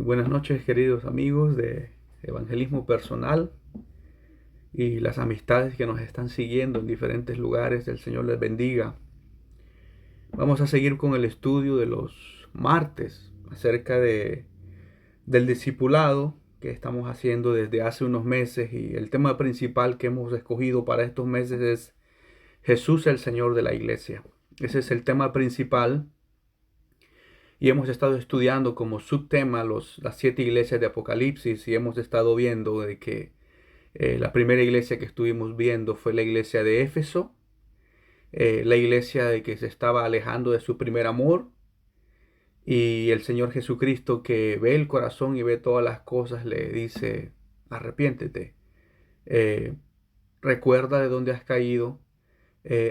Muy buenas noches, queridos amigos de Evangelismo Personal y las amistades que nos están siguiendo en diferentes lugares. El Señor les bendiga. Vamos a seguir con el estudio de los martes acerca del discipulado que estamos haciendo desde hace unos meses, y el tema principal que hemos escogido para estos meses es Jesús, el Señor de la Iglesia. Ese es el tema principal. Y hemos estado estudiando como subtema las 7 iglesias de Apocalipsis, y hemos estado viendo de que la primera iglesia que estuvimos viendo fue la iglesia de Éfeso, la iglesia de que se estaba alejando de su primer amor, y el Señor Jesucristo, que ve el corazón y ve todas las cosas, le dice: arrepiéntete, eh, recuerda de dónde has caído,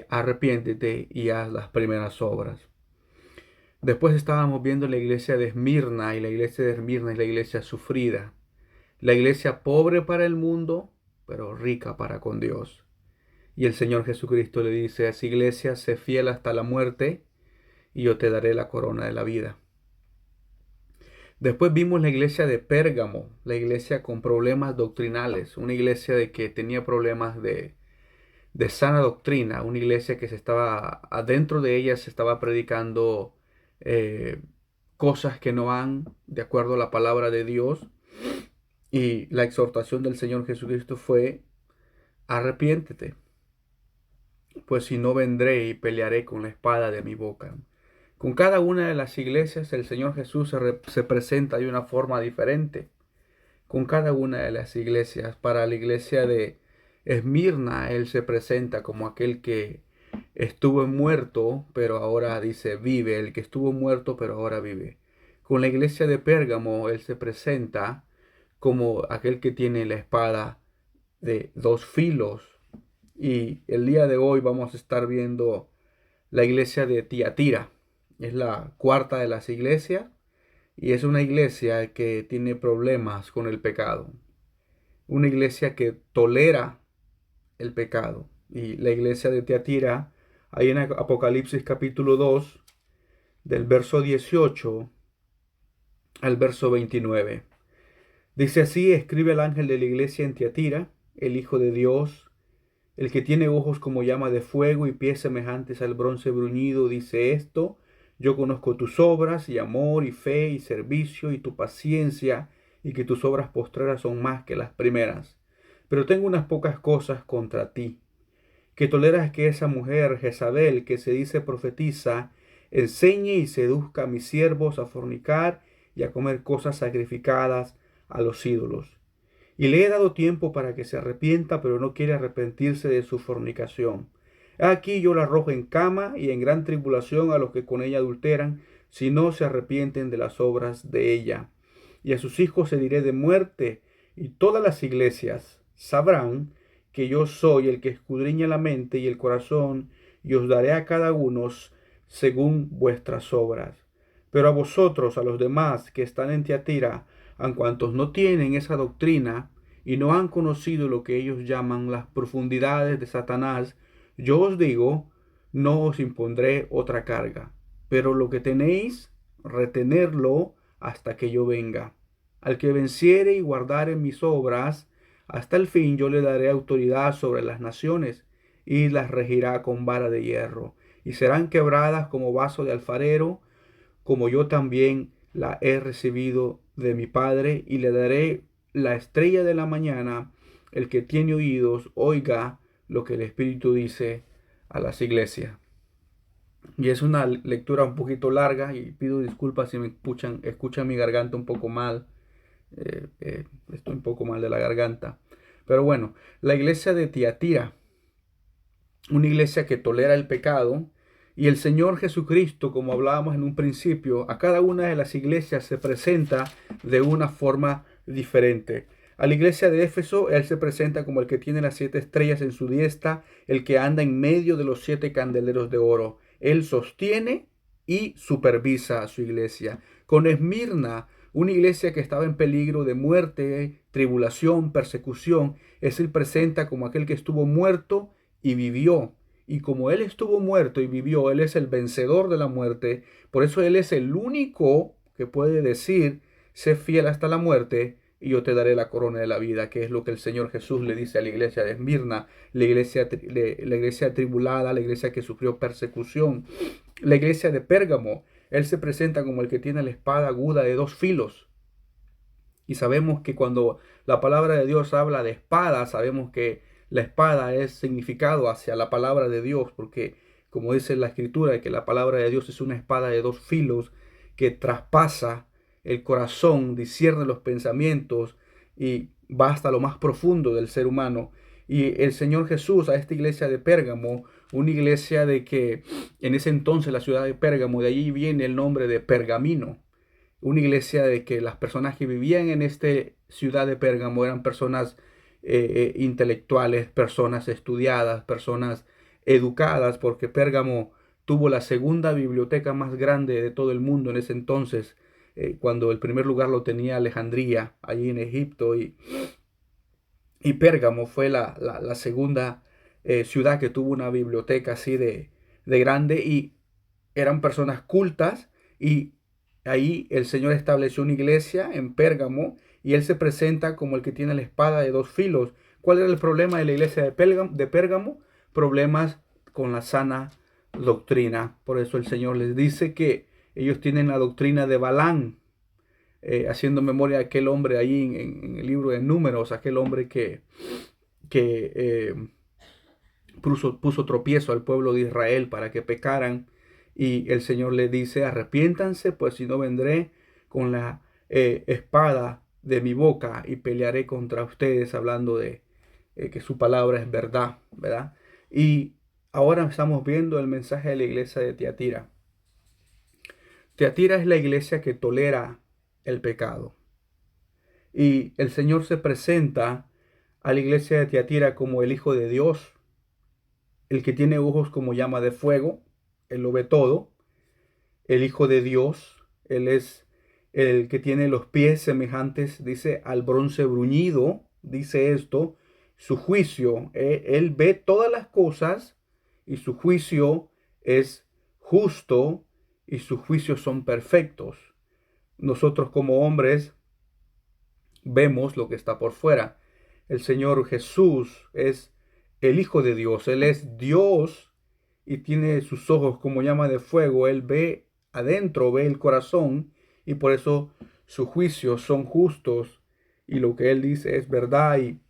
arrepiéntete y haz las primeras obras. Después estábamos viendo la iglesia de Esmirna, y la iglesia de Esmirna es la iglesia sufrida, la iglesia pobre para el mundo, pero rica para con Dios. Y el Señor Jesucristo le dice a esa iglesia: sé fiel hasta la muerte, y yo te daré la corona de la vida. Después vimos la iglesia de Pérgamo, la iglesia con problemas doctrinales, una iglesia de que tenía problemas de sana doctrina, una iglesia que adentro de ella se estaba predicando eh, cosas que no van de acuerdo a la palabra de Dios. Y la exhortación del Señor Jesucristo fue: arrepiéntete, pues si no, vendré y pelearé con la espada de mi boca. Con cada una de las iglesias el Señor Jesús se presenta de una forma diferente. Con cada una de las iglesias, para la iglesia de Esmirna, Él se presenta como aquel que estuvo muerto, pero ahora dice vive, el que estuvo muerto, pero ahora vive. Con la iglesia de Pérgamo, Él se presenta como aquel que tiene la espada de dos filos. Y el día de hoy vamos a estar viendo la iglesia de Tiatira. Es la cuarta de las iglesias, y es una iglesia que tiene problemas con el pecado. Una iglesia que tolera el pecado. Y la iglesia de Tiatira, ahí en Apocalipsis capítulo 2, del verso 18 al verso 29. Dice así: escribe el ángel de la iglesia en Tiatira, el Hijo de Dios, el que tiene ojos como llama de fuego y pies semejantes al bronce bruñido, dice esto: yo conozco tus obras, y amor, y fe, y servicio, y tu paciencia, y que tus obras postreras son más que las primeras. Pero tengo unas pocas cosas contra ti, que toleras que esa mujer Jezabel, que se dice profetiza, enseñe y seduzca a mis siervos a fornicar y a comer cosas sacrificadas a los ídolos. Y le he dado tiempo para que se arrepienta, pero no quiere arrepentirse de su fornicación. Aquí yo la arrojo en cama y en gran tribulación a los que con ella adulteran, si no se arrepienten de las obras de ella. Y a sus hijos se diré de muerte, y todas las iglesias sabrán que yo soy el que escudriña la mente y el corazón, y os daré a cada uno según vuestras obras. Pero a vosotros, a los demás que están en Tiatira, a cuantos no tienen esa doctrina y no han conocido lo que ellos llaman las profundidades de Satanás, yo os digo: no os impondré otra carga, pero lo que tenéis, retenerlo hasta que yo venga. Al que venciere y guardare mis obras, hasta el fin yo le daré autoridad sobre las naciones, y las regirá con vara de hierro, y serán quebradas como vaso de alfarero, como yo también la he recibido de mi Padre, y le daré la estrella de la mañana. El que tiene oídos, oiga lo que el Espíritu dice a las iglesias. Y es una lectura un poquito larga, y pido disculpas si me escuchan mi garganta un poco mal. Estoy un poco mal de la garganta. Pero bueno, la iglesia de Tiatira, una iglesia que tolera el pecado, y el Señor Jesucristo, como hablábamos en un principio, a cada una de las iglesias se presenta de una forma diferente. A la iglesia de Éfeso, Él se presenta como el que tiene las 7 estrellas en su diestra, el que anda en medio de los 7 candeleros de oro. Él sostiene y supervisa a su iglesia. Con Esmirna, una iglesia que estaba en peligro de muerte, tribulación, persecución, Él presenta como aquel que estuvo muerto y vivió. Y como Él estuvo muerto y vivió, Él es el vencedor de la muerte. Por eso Él es el único que puede decir sé fiel hasta la muerte y yo te daré la corona de la vida, que es lo que el Señor Jesús le dice a la iglesia de Esmirna, la iglesia atribulada, la iglesia que sufrió persecución, la iglesia de Pérgamo. Él se presenta como el que tiene la espada aguda de dos filos. Y sabemos que cuando la palabra de Dios habla de espada, sabemos que la espada es significado hacia la palabra de Dios, porque como dice la escritura, que la palabra de Dios es una espada de dos filos que traspasa el corazón, discierne los pensamientos y va hasta lo más profundo del ser humano. Y el Señor Jesús a esta iglesia de Pérgamo, una iglesia de que en ese entonces la ciudad de Pérgamo, de allí viene el nombre de Pergamino, una iglesia de que las personas que vivían en esta ciudad de Pérgamo eran personas intelectuales, personas estudiadas, personas educadas, porque Pérgamo tuvo la segunda biblioteca más grande de todo el mundo en ese entonces, cuando el primer lugar lo tenía Alejandría, allí en Egipto, y Pérgamo fue la segunda ciudad que tuvo una biblioteca así de grande, y eran personas cultas, y ahí el Señor estableció una iglesia en Pérgamo y Él se presenta como el que tiene la espada de dos filos. ¿Cuál era el problema de la iglesia de Pérgamo? Problemas con la sana doctrina. Por eso el Señor les dice que ellos tienen la doctrina de Balaam, haciendo memoria de aquel hombre ahí en el libro de Números, aquel hombre que puso tropiezo al pueblo de Israel para que pecaran. Y el Señor le dice, arrepiéntanse, pues si no vendré con la espada de mi boca y pelearé contra ustedes, hablando de que su palabra es verdad, ¿verdad? Y ahora estamos viendo el mensaje de la iglesia de Tiatira. Tiatira es la iglesia que tolera el pecado. Y el Señor se presenta a la iglesia de Tiatira como el Hijo de Dios, el que tiene ojos como llama de fuego, Él lo ve todo, el Hijo de Dios, Él es el que tiene los pies semejantes, dice, al bronce bruñido, dice esto, su juicio, Él ve todas las cosas y su juicio es justo y sus juicios son perfectos. Nosotros como hombres vemos lo que está por fuera. El Señor Jesús es el Hijo de Dios, Él es Dios y tiene sus ojos como llama de fuego, Él ve adentro, ve el corazón y por eso sus juicios son justos y lo que Él dice es verdad. Y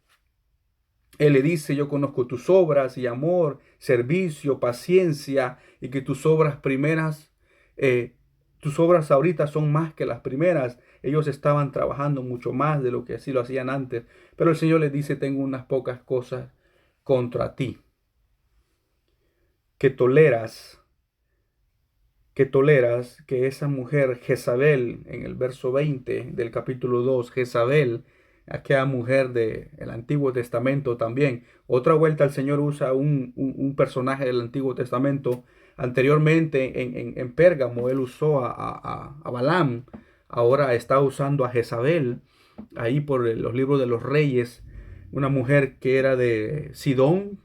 Él le dice, yo conozco tus obras y amor, servicio, paciencia y que tus obras primeras, tus obras ahorita son más que las primeras. Ellos estaban trabajando mucho más de lo que así lo hacían antes. Pero el Señor les dice, tengo unas pocas cosas contra ti, que toleras, que esa mujer Jezabel, en el verso 20 del capítulo 2, Jezabel, aquella mujer del Antiguo Testamento también. Otra vuelta el Señor usa un personaje del Antiguo Testamento. Anteriormente en Pérgamo él usó a Balaam, ahora está usando a Jezabel, ahí por los libros de los reyes, una mujer que era de Sidón,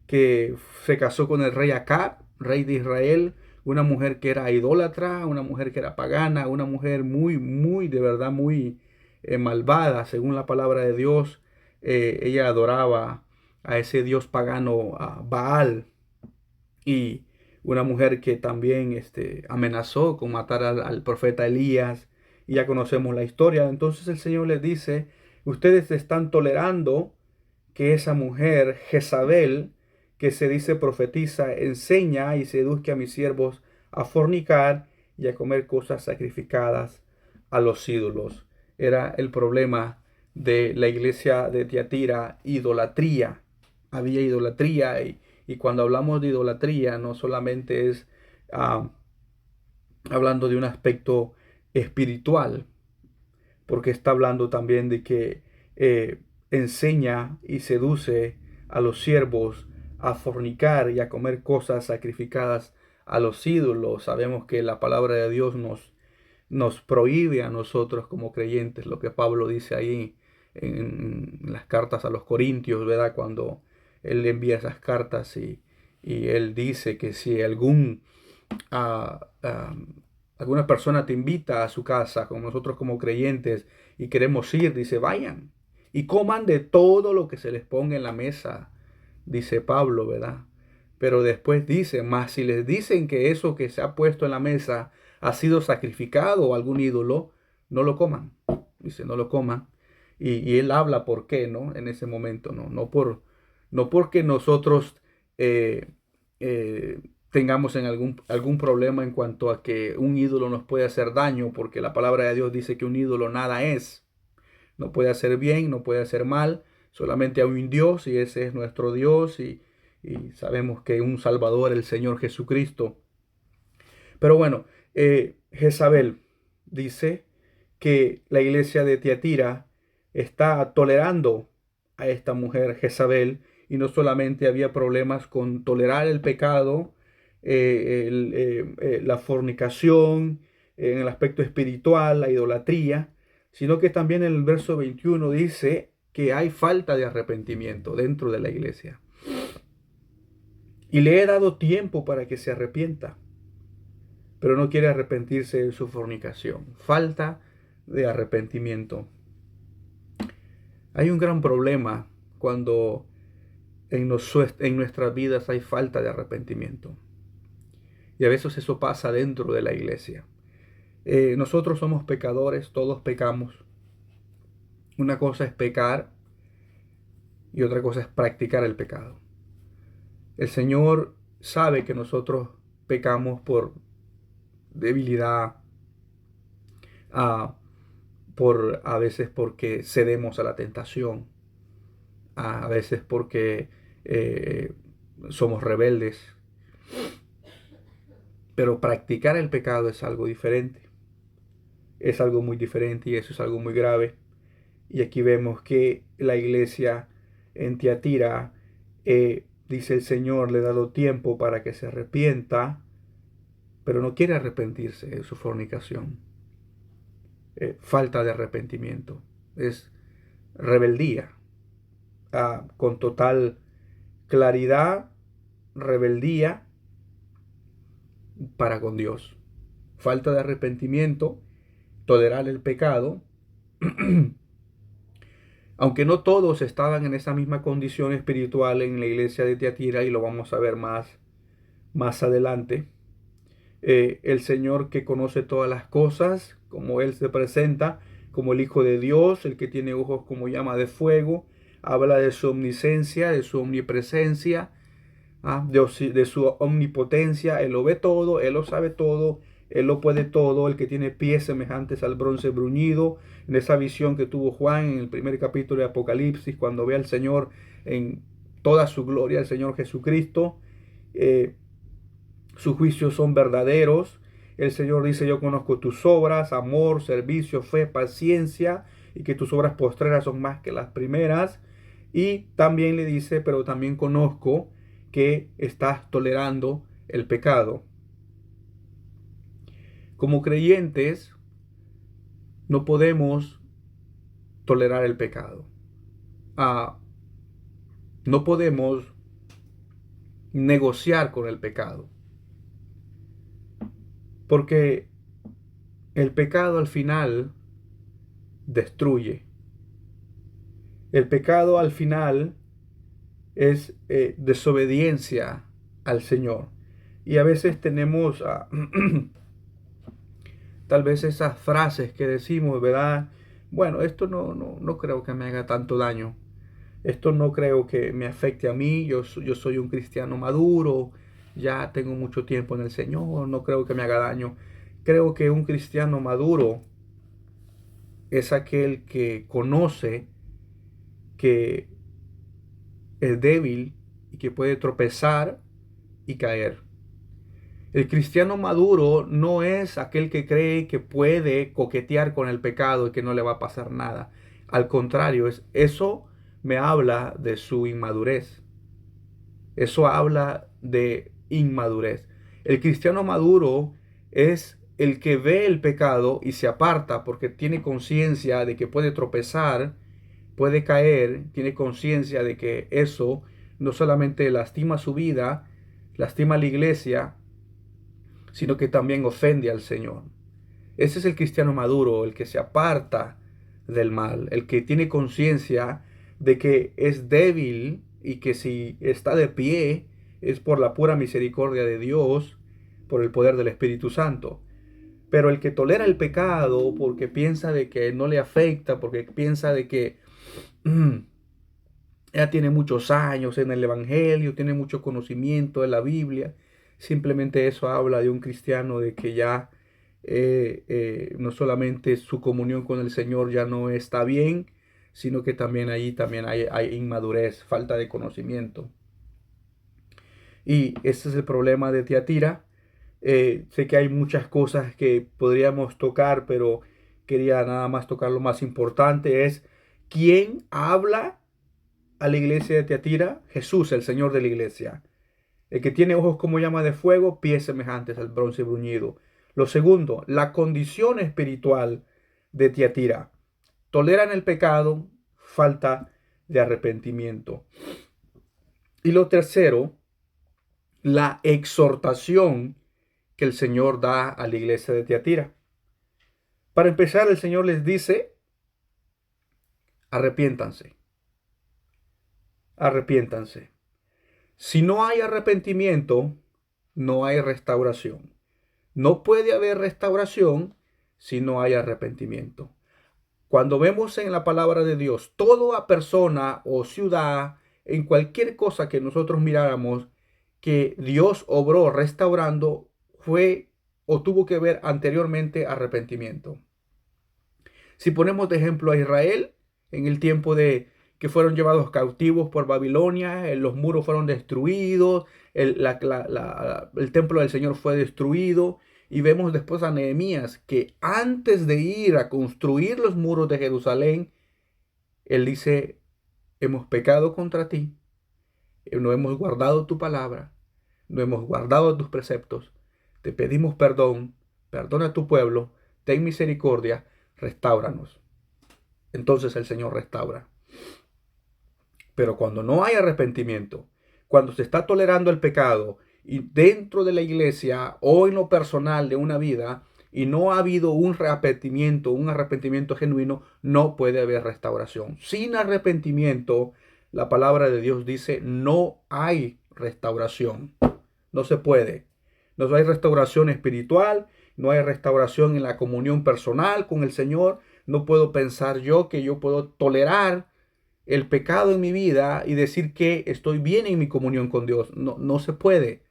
que se casó con el rey Acab, rey de Israel, una mujer que era idólatra, una mujer que era pagana, una mujer muy, de verdad, muy malvada, según la palabra de Dios. Ella adoraba a ese dios pagano, a Baal, y una mujer que también amenazó con matar al profeta Elías, y ya conocemos la historia. Entonces el Señor les dice, ustedes están tolerando que esa mujer, Jezabel, que se dice profetiza, enseña y seduzca a mis siervos a fornicar y a comer cosas sacrificadas a los ídolos. Era el problema de la iglesia de Tiatira, idolatría. Había idolatría y cuando hablamos de idolatría no solamente es ah, hablando de un aspecto espiritual, porque está hablando también de que enseña y seduce a los siervos a fornicar y a comer cosas sacrificadas a los ídolos. Sabemos que la palabra de Dios nos prohíbe a nosotros como creyentes, lo que Pablo dice ahí en las cartas a los Corintios, ¿verdad? Cuando él envía esas cartas y él dice que si algún ah, ah, Alguna persona te invita a su casa, como nosotros como creyentes, y queremos ir, dice, vayan y coman de todo lo que se les ponga en la mesa, dice Pablo, ¿verdad? Pero después dice, más si les dicen que eso que se ha puesto en la mesa ha sido sacrificado a algún ídolo, no lo coman. Dice, no lo coman. Y él habla por qué, ¿no? En ese momento, ¿no? No porque nosotros eh, eh, tengamos en algún problema en cuanto a que un ídolo nos puede hacer daño, porque la palabra de Dios dice que un ídolo nada es. No puede hacer bien, no puede hacer mal, solamente hay un Dios y ese es nuestro Dios y sabemos que un Salvador, el Señor Jesucristo. Pero bueno, Jezabel dice que la iglesia de Tiatira está tolerando a esta mujer Jezabel y no solamente había problemas con tolerar el pecado, la fornicación, en el aspecto espiritual, la idolatría, sino que también en el verso 21 dice que hay falta de arrepentimiento dentro de la iglesia. Y le he dado tiempo para que se arrepienta, pero no quiere arrepentirse de su fornicación. Falta de arrepentimiento. Hay un gran problema cuando en nuestras vidas hay falta de arrepentimiento. Y a veces eso pasa dentro de la iglesia. Nosotros somos pecadores, todos pecamos. Una cosa es pecar y otra cosa es practicar el pecado. El Señor sabe que nosotros pecamos por debilidad, a veces porque cedemos a la tentación, a veces porque eh, somos rebeldes. Pero practicar el pecado es algo diferente. Es algo muy diferente y eso es algo muy grave. Y aquí vemos que la iglesia en Tiatira, dice el Señor, le ha dado tiempo para que se arrepienta, pero no quiere arrepentirse de su fornicación. Falta de arrepentimiento. Es rebeldía. Con total claridad, rebeldía para con Dios. Falta de arrepentimiento, tolerar el pecado. Aunque no todos estaban en esa misma condición espiritual en la iglesia de Tiatira, y lo vamos a ver más adelante, el Señor que conoce todas las cosas, como Él se presenta, como el Hijo de Dios, el que tiene ojos como llama de fuego, habla de su omnisciencia, de su omnipresencia, de su omnipotencia. Él lo ve todo, Él lo sabe todo, Él lo puede todo, el que tiene pies semejantes al bronce bruñido. En esa visión que tuvo Juan en el primer capítulo de Apocalipsis, cuando ve al Señor en toda su gloria, al Señor Jesucristo, sus juicios son verdaderos. El Señor dice, yo conozco tus obras, amor, servicio, fe, paciencia, y que tus obras postreras son más que las primeras. Y también le dice, pero también conozco que estás tolerando el pecado. Como creyentes, no podemos tolerar el pecado. No podemos negociar con el pecado. Porque el pecado al final destruye. El pecado al final es desobediencia al Señor. Y a veces tenemos tal vez esas frases que decimos, ¿verdad? Bueno, esto no creo que me haga tanto daño. Esto no creo que me afecte a mí. Yo soy un cristiano maduro. Ya tengo mucho tiempo en el Señor. No creo que me haga daño. Creo que un cristiano maduro es aquel que conoce que es débil y que puede tropezar y caer. El cristiano maduro no es aquel que cree que puede coquetear con el pecado y que no le va a pasar nada. Al contrario, eso me habla de su inmadurez. Eso habla de inmadurez. El cristiano maduro es el que ve el pecado y se aparta porque tiene conciencia de que puede tropezar, puede caer, tiene conciencia de que eso no solamente lastima su vida, lastima a la iglesia, sino que también ofende al Señor. Ese es el cristiano maduro, el que se aparta del mal, el que tiene conciencia de que es débil y que si está de pie es por la pura misericordia de Dios, por el poder del Espíritu Santo. Pero el que tolera el pecado porque piensa de que no le afecta, porque piensa de que ya tiene muchos años en el Evangelio, tiene mucho conocimiento de la Biblia, simplemente eso habla de un cristiano de que ya no solamente su comunión con el Señor ya no está bien, sino que también ahí también hay inmadurez, falta de conocimiento. Y ese es el problema de Tiatira. Sé que hay muchas cosas que podríamos tocar, pero quería nada más tocar lo más importante, es quién habla a la iglesia de Tiatira. Jesús, el Señor de la iglesia. El que tiene ojos como llama de fuego, pies semejantes al bronce bruñido. Lo segundo, la condición espiritual de Tiatira. Toleran el pecado, falta de arrepentimiento. Y lo tercero, la exhortación que el Señor da a la iglesia de Tiatira. Para empezar, el Señor les dice, arrepiéntanse, arrepiéntanse. Si no hay arrepentimiento, no hay restauración. No puede haber restauración si no hay arrepentimiento. Cuando vemos en la palabra de Dios, toda persona o ciudad, en cualquier cosa que nosotros miráramos, que Dios obró restaurando, fue o tuvo que ver anteriormente arrepentimiento. Si ponemos de ejemplo a Israel, en el tiempo de que fueron llevados cautivos por Babilonia, los muros fueron destruidos, el templo del Señor fue destruido, y vemos después a Nehemías que antes de ir a construir los muros de Jerusalén, él dice, hemos pecado contra ti, no hemos guardado tu palabra, no hemos guardado tus preceptos, te pedimos perdón, perdona a tu pueblo, ten misericordia, restáuranos. Entonces el Señor restaura. Pero cuando no hay arrepentimiento, cuando se está tolerando el pecado y dentro de la iglesia o en lo personal de una vida y no ha habido un arrepentimiento genuino, no puede haber restauración. Sin arrepentimiento, la palabra de Dios dice, no hay restauración. No se puede. No hay restauración espiritual, no hay restauración en la comunión personal con el Señor. No puedo pensar yo que yo puedo tolerar el pecado en mi vida y decir que estoy bien en mi comunión con Dios. No, no se puede.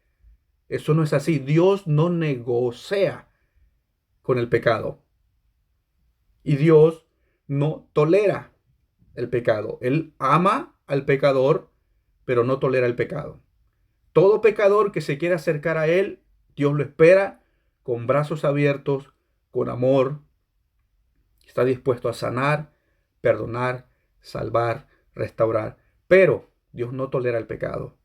Eso no es así. Dios no negocia con el pecado. Y Dios no tolera el pecado. Él ama al pecador, pero no tolera el pecado. Todo pecador que se quiera acercar a Él, Dios lo espera con brazos abiertos, con amor. Está dispuesto a sanar, perdonar, salvar, restaurar. Pero Dios no tolera el pecado.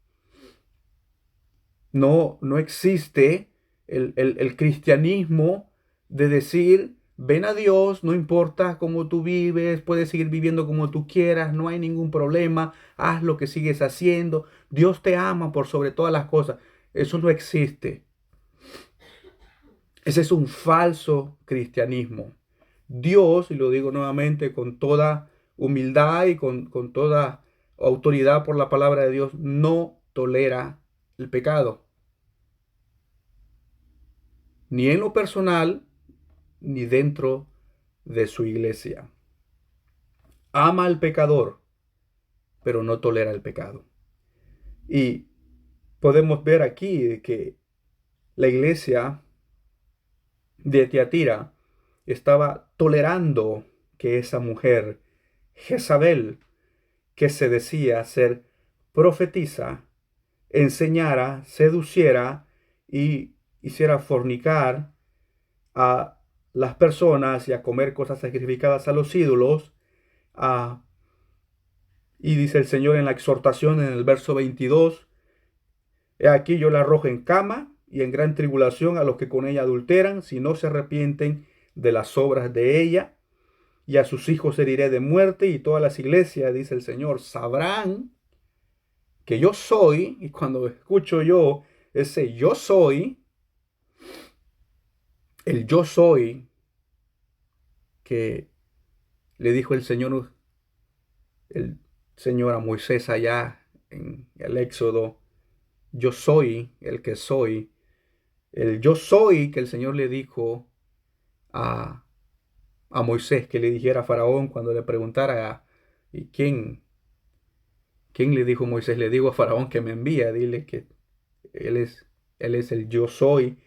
No existe el cristianismo de decir, ven a Dios, no importa cómo tú vives, puedes seguir viviendo como tú quieras, no hay ningún problema, haz lo que sigues haciendo, Dios te ama por sobre todas las cosas. Eso no existe. Ese es un falso cristianismo. Dios, y lo digo nuevamente con toda humildad y con toda autoridad por la palabra de Dios, no tolera el pecado. Ni en lo personal, ni dentro de su iglesia. Ama al pecador, pero no tolera el pecado. Y podemos ver aquí que la iglesia de Tiatira estaba tolerando que esa mujer, Jezabel, que se decía ser profetisa, enseñara, seduciera y hiciera fornicar a las personas y a comer cosas sacrificadas a los ídolos. Y dice el Señor en la exhortación en el verso 22, he aquí yo la arrojo en cama y en gran tribulación a los que con ella adulteran, si no se arrepienten de las obras de ella, y a sus hijos heriré de muerte, y todas las iglesias, dice el Señor, sabrán que yo soy, y cuando escucho yo ese yo soy, el yo soy que le dijo el Señor a Moisés allá en el Éxodo, yo soy el que soy, el yo soy que el Señor le dijo a, a Moisés que le dijera a Faraón cuando le preguntara, ¿y quién le dijo Moisés? Le digo a Faraón que me envía, dile que él es, él es el yo soy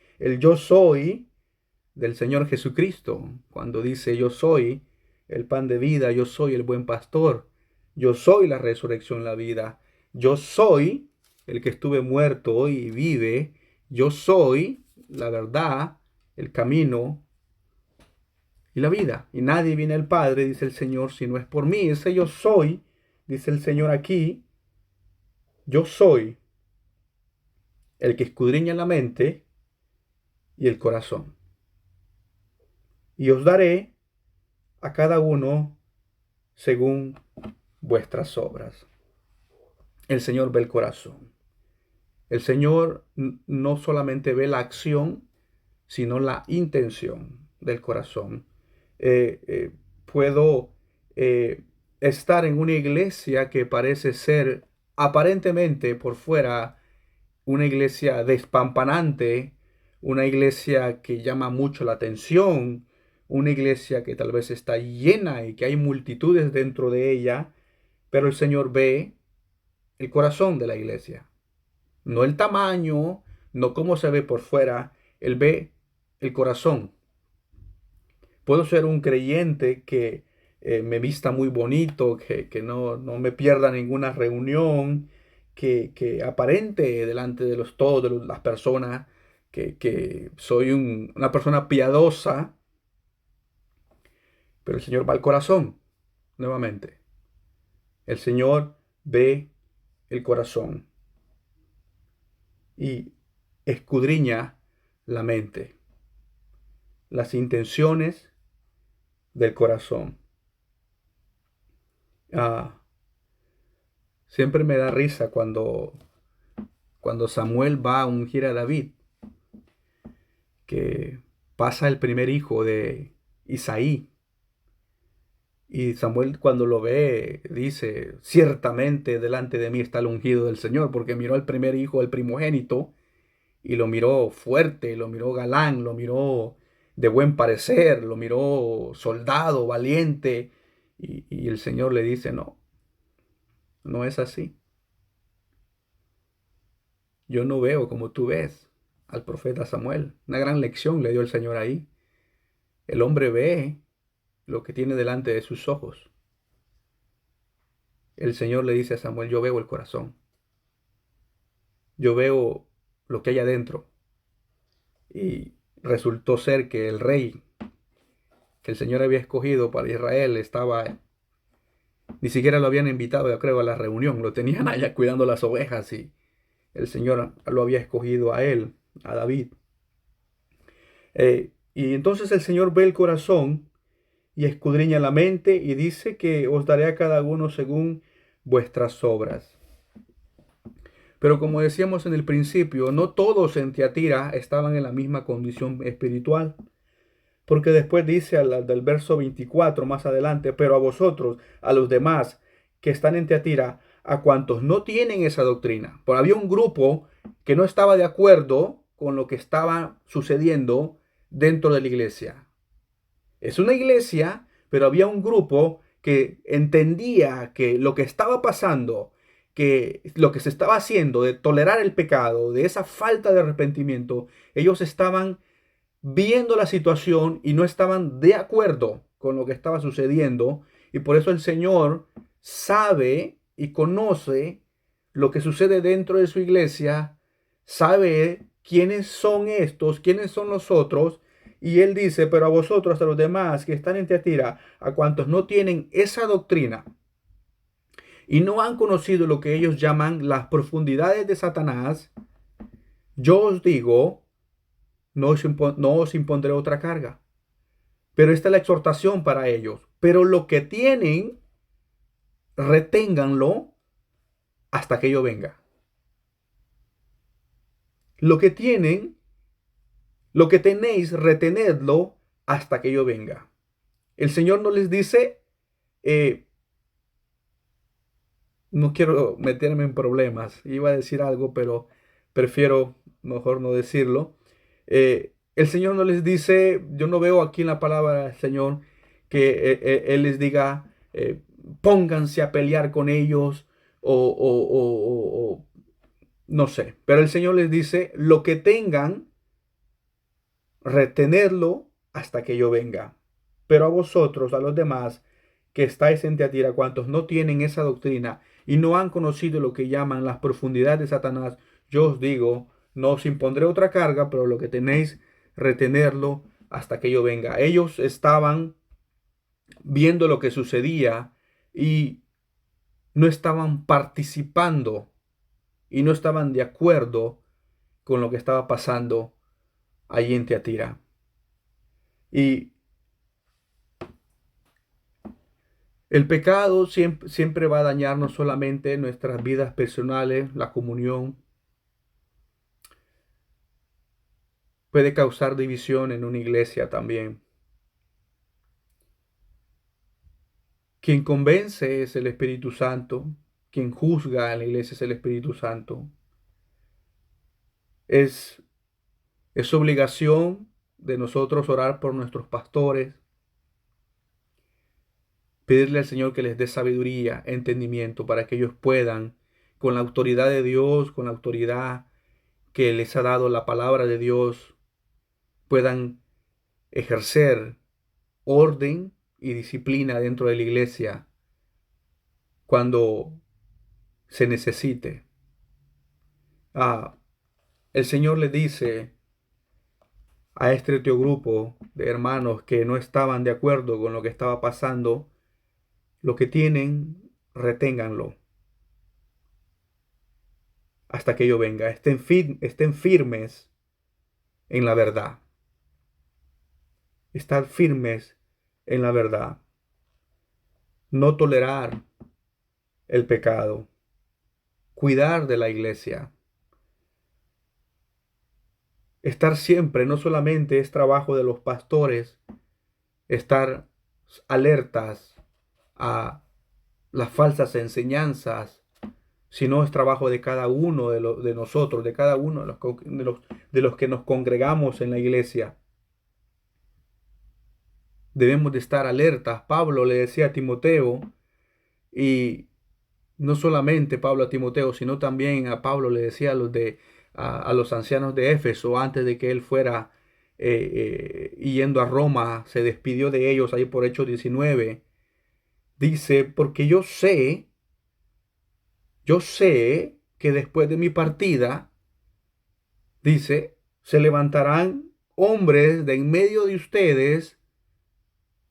del Señor Jesucristo, cuando dice yo soy el pan de vida, yo soy el buen pastor, yo soy la resurrección, la vida, yo soy el que estuve muerto hoy y vive, yo soy la verdad, el camino y la vida. Y nadie viene al Padre, dice el Señor, si no es por mí. Ese yo soy, dice el Señor aquí, yo soy el que escudriña la mente y el corazón. Y os daré a cada uno según vuestras obras. El Señor ve el corazón. El Señor no solamente ve la acción, sino la intención del corazón. Puedo estar en una iglesia que parece ser aparentemente por fuera una iglesia despampanante, una iglesia que llama mucho la atención, una iglesia que tal vez está llena y que hay multitudes dentro de ella, pero el Señor ve el corazón de la iglesia, no el tamaño, no cómo se ve por fuera, Él ve el corazón. Puedo ser un creyente que me vista muy bonito, que no me pierda ninguna reunión, que aparente delante de todos, las personas, que soy una persona piadosa, pero el Señor va al corazón, nuevamente. El Señor ve el corazón y escudriña la mente, las intenciones del corazón. Ah, siempre me da risa cuando Samuel va a ungir a David, que pasa el primer hijo de Isaí. Y Samuel cuando lo ve dice, ciertamente delante de mí está el ungido del Señor, porque miró al primer hijo, el primogénito, y lo miró fuerte, lo miró galán, lo miró de buen parecer, lo miró soldado, valiente. Y el Señor le dice, no, no es así. Yo no veo como tú ves al profeta Samuel. Una gran lección le dio el Señor ahí. El hombre ve lo que tiene delante de sus ojos. El Señor le dice a Samuel, yo veo el corazón. Yo veo lo que hay adentro. Y resultó ser que el rey que el Señor había escogido para Israel ni siquiera lo habían invitado, yo creo, a la reunión. Lo tenían allá cuidando las ovejas y el Señor lo había escogido a él, a David. Y entonces el Señor ve el corazón y escudriña la mente y dice que os daré a cada uno según vuestras obras. Pero como decíamos en el principio, no todos en Tiatira estaban en la misma condición espiritual. Porque después dice del verso 24 más adelante, pero a vosotros, a los demás que están en Tiatira, a cuantos no tienen esa doctrina. Porque había un grupo que no estaba de acuerdo con lo que estaba sucediendo dentro de la iglesia. Es una iglesia, pero había un grupo que entendía que lo que estaba pasando, que lo que se estaba haciendo de tolerar el pecado, de esa falta de arrepentimiento, ellos estaban viendo la situación y no estaban de acuerdo con lo que estaba sucediendo. Y por eso el Señor sabe y conoce lo que sucede dentro de su iglesia, sabe quiénes son estos, quiénes son los otros. Y él dice, pero a vosotros, a los demás que están en Tiatira, a cuantos no tienen esa doctrina y no han conocido lo que ellos llaman las profundidades de Satanás, yo os digo, no os impondré otra carga. Pero esta es la exhortación para ellos. Pero lo que tienen, reténganlo hasta que yo venga. Lo que tienen, Lo que tenéis, retenedlo hasta que yo venga. El Señor no les dice, eh, no quiero meterme en problemas. Iba a decir algo, pero prefiero mejor no decirlo. El Señor no les dice, yo no veo aquí en la palabra del Señor que Él les diga, pónganse a pelear con ellos o no sé. Pero el Señor les dice, lo que tengan, retenerlo hasta que yo venga. Pero a vosotros, a los demás que estáis en Tiatira, cuantos no tienen esa doctrina y no han conocido lo que llaman las profundidades de Satanás, yo os digo, no os impondré otra carga, pero lo que tenéis, retenerlo hasta que yo venga. Ellos estaban viendo lo que sucedía y no estaban participando y no estaban de acuerdo con lo que estaba pasando allí en Tiatira. Y el pecado siempre va a dañar no solamente nuestras vidas personales, la comunión, puede causar división en una iglesia también. Quien convence es el Espíritu Santo, quien juzga en la iglesia es el Espíritu Santo. Es, es obligación de nosotros orar por nuestros pastores, pedirle al Señor que les dé sabiduría, entendimiento, para que ellos puedan, con la autoridad de Dios, con la autoridad que les ha dado la palabra de Dios, puedan ejercer orden y disciplina dentro de la iglesia cuando se necesite. Ah, el Señor le dice a este otro grupo de hermanos que no estaban de acuerdo con lo que estaba pasando, lo que tienen, reténganlo hasta que yo venga. Estén firmes en la verdad. Estar firmes en la verdad. No tolerar el pecado. Cuidar de la iglesia. Estar siempre, no solamente es trabajo de los pastores, estar alertas a las falsas enseñanzas, sino es trabajo de cada uno de nosotros, de cada uno de los que nos congregamos en la iglesia. Debemos de estar alertas. Pablo le decía a Timoteo, y no solamente Pablo a Timoteo, sino también a Pablo le decía a los ancianos de Éfeso, antes de que él fuera yendo a Roma, se despidió de ellos ahí por Hechos 19. Dice, porque yo sé que después de mi partida, dice, se levantarán hombres de en medio de ustedes,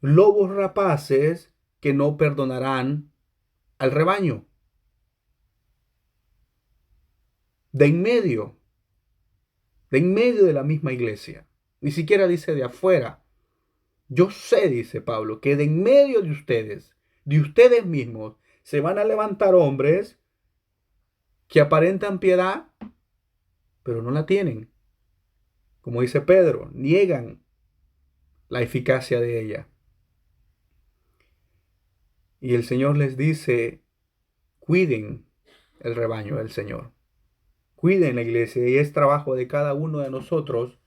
lobos rapaces, que no perdonarán al rebaño. De en medio de la misma iglesia. Ni siquiera dice de afuera. Yo sé, dice Pablo, que de en medio de ustedes mismos, se van a levantar hombres que aparentan piedad, pero no la tienen. Como dice Pedro, niegan la eficacia de ella. Y el Señor les dice, cuiden el rebaño del Señor. Cuiden la iglesia. Y es trabajo de cada uno de nosotros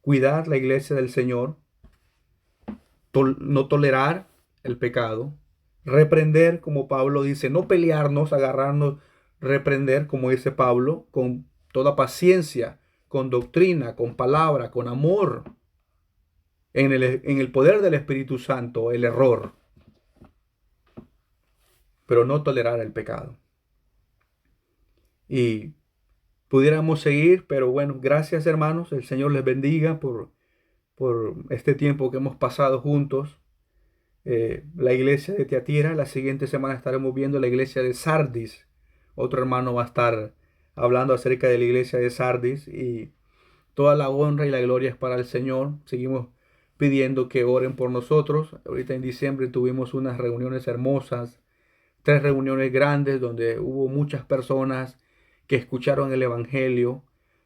cuidar la iglesia del Señor, no tolerar el pecado, reprender, como Pablo dice, no pelearnos, agarrarnos, reprender, como dice Pablo, con toda paciencia, con doctrina, con palabra, con amor, en el poder del Espíritu Santo, el error, pero no tolerar el pecado. Y pudiéramos seguir, pero bueno, gracias hermanos, el Señor les bendiga por este tiempo que hemos pasado juntos. La iglesia de Tiatira. La siguiente semana estaremos viendo la iglesia de Sardis. Otro hermano va a estar hablando acerca de la iglesia de Sardis, y toda la honra y la gloria es para el Señor. Seguimos pidiendo que oren por nosotros. Ahorita en diciembre tuvimos unas reuniones hermosas, 3 reuniones grandes donde hubo muchas personas que escucharon el Evangelio,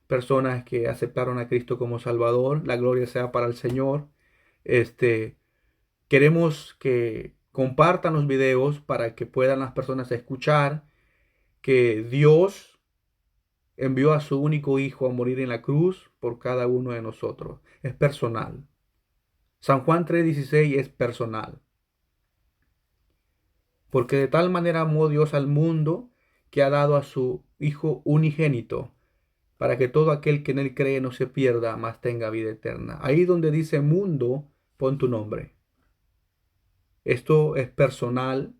personas que aceptaron a Cristo como Salvador. La gloria sea para el Señor. Este, Queremos que compartan los videos para que puedan las personas escuchar que Dios envió a su único Hijo a morir en la cruz por cada uno de nosotros. Es personal. San Juan 3:16 es personal. Porque de tal manera amó Dios al mundo que ha dado a su Hijo unigénito, para que todo aquel que en él cree no se pierda, mas tenga vida eterna. Ahí donde dice mundo, pon tu nombre. Esto es personal.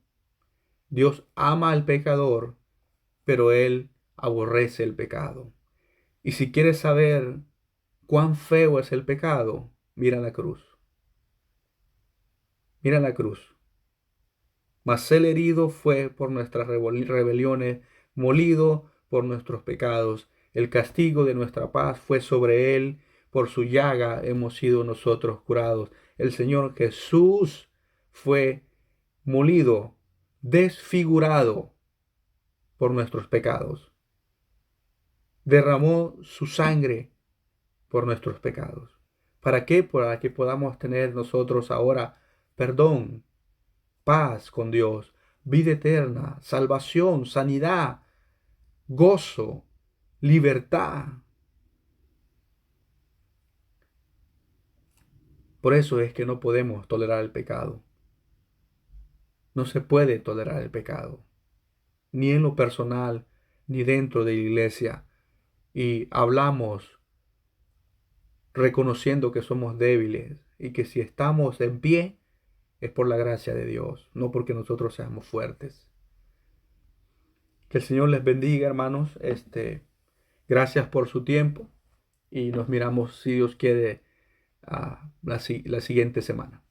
Dios ama al pecador, pero Él aborrece el pecado. Y si quieres saber cuán feo es el pecado, mira la cruz. Mira la cruz. Mas el herido fue por nuestras rebeliones, molido por nuestros pecados. El castigo de nuestra paz fue sobre él. Por su llaga hemos sido nosotros curados. El Señor Jesús fue molido, desfigurado por nuestros pecados. Derramó su sangre por nuestros pecados. ¿Para qué? Para que podamos tener nosotros ahora perdón, paz con Dios, vida eterna, salvación, sanidad, gozo, libertad. Por eso es que no podemos tolerar el pecado. No se puede tolerar el pecado, ni en lo personal, ni dentro de la iglesia. Y hablamos reconociendo que somos débiles y que si estamos en pie es por la gracia de Dios, no porque nosotros seamos fuertes. Que el Señor les bendiga, hermanos. Gracias por su tiempo y nos miramos, si Dios quiere, la siguiente semana.